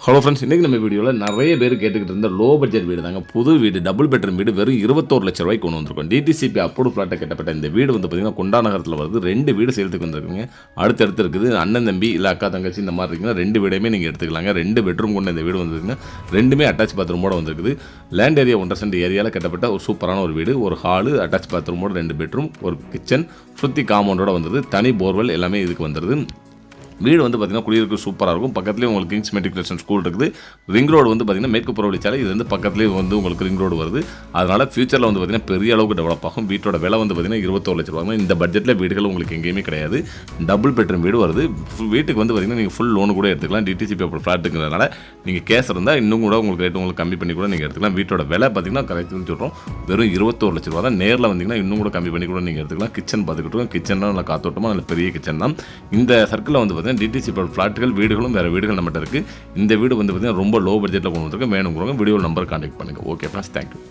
Hello friends, இன்றைக்கி நம்ம வீடியோவில் நிறைய பேர் கேட்டுக்கிட்டு இருந்த லோ பட்ஜெட் வீடு தாங்க. புது வீடு, டபுள் பெட்ரூம் வீடு வெறும் 21 லட்ச ரூபாய்க்கு கொண்டு வந்திருக்கோம். டிடிசிபி அப்ரூவ் ஃப்ளாட்டை கட்டப்பட்ட இந்த வீடு வந்து பார்த்திங்கன்னா குண்டா நகரத்தில் வருது. 2 வீடு சேலத்துக்கு வந்திருக்குங்க. அடுத்தடுத்து இருக்குது. அண்ணன் தம்பி இல்லை அக்கா தங்கச்சி இந்த மாதிரி இருக்குன்னா 2 வீடையுமே நீங்கள் எடுத்துக்கலாங்க. 2 பெட்ரூம் கொண்ட இந்த வீடு வந்திருக்குன்னா 2மே அட்டாச் பாத்ரூமோட வந்திருக்குது. லேண்ட் ஏரியா 1.5 சென்ட் ஏரியாவில் கட்டப்பட்ட ஒரு சூப்பரான ஒரு வீடு. ஒரு ஹாலு, அட்டாச் பாத்ரூமோட 2 பெட்ரூம், ஒரு கிச்சன், சுற்றி காம்பவுண்டோட வந்தது. தனி போர்வெல் எல்லாமே இதுக்கு வந்துடுது. வீடு வந்து பார்த்திங்கன்னா குடியிருக்க சூப்பராக இருக்கும். பக்கத்துலேயே உங்களுக்கு கிங்ஸ் மெட்ரிகுலேஷன் ஸ்கூல் இருக்குது. ரிங் ரோடு வந்து பார்த்திங்கன்னா மேற்கு புறவழி சாலை. இது வந்து பக்கத்துலேயே வந்து உங்களுக்கு ரிங் ரோடு வருது. அதனால் ஃபியூச்சரில் வந்து பார்த்திங்கன்னா பெரிய அளவுக்கு டெவலப் ஆகும். வீட்டோட விலை வந்து பார்த்திங்கன்னா 21 லட்ச ரூபா. இந்த பட்ஜெட்டில் வீடுகள் உங்களுக்கு எங்கேயுமே கிடையாது. டபுள் பெட்ரூம் வீடு வருது. வீட்டுக்கு வந்து பார்த்திங்கன்னா நீங்கள் ஃபுல் லோனு கூட எடுத்துக்கலாம். டிடிசிபி அப்போ ஃப்ளாட்டுங்கிறதுனால நீங்கள் கேஸ் இருந்தால் இன்னும் கூட உங்களுக்கு ரேட்டு உங்களுக்கு கம்மி பண்ணி கூட நீங்கள் எடுத்துக்கலாம். வீட்டோட விலை பார்த்திங்கன்னா கரெக்ட்னு சொல்கிறோம், வெறும் 21 லட்ச ரூபா தான். நேரில் வந்திங்கன்னா இன்னும் கூட கம்மி பண்ணி கூட நீங்கள் எடுத்துக்கலாம். கிச்சன் பார்த்துக்கிட்டு கிச்சன் நல்லா காத்தோட்டமாக நல்ல பெரிய கிச்சன் தான். இந்த சர்க்கிளில் வந்து பார்த்திங்கன்னா டிடிசிபி ஃப்ளாட்டுகள் வீடுகளும் வேறு வீடுகள் நம்மகிட்ட இருக்குது. இந்த வீடு வந்து பார்த்திங்கன்னா ரொம்ப லோ பட்ஜெட்டில் கொண்டு வந்துருக்கு. வேணுங்கிறவங்க வீடியோ நம்பர் கான்டாக்ட் பண்ணுங்கள். Okay friends, thank you.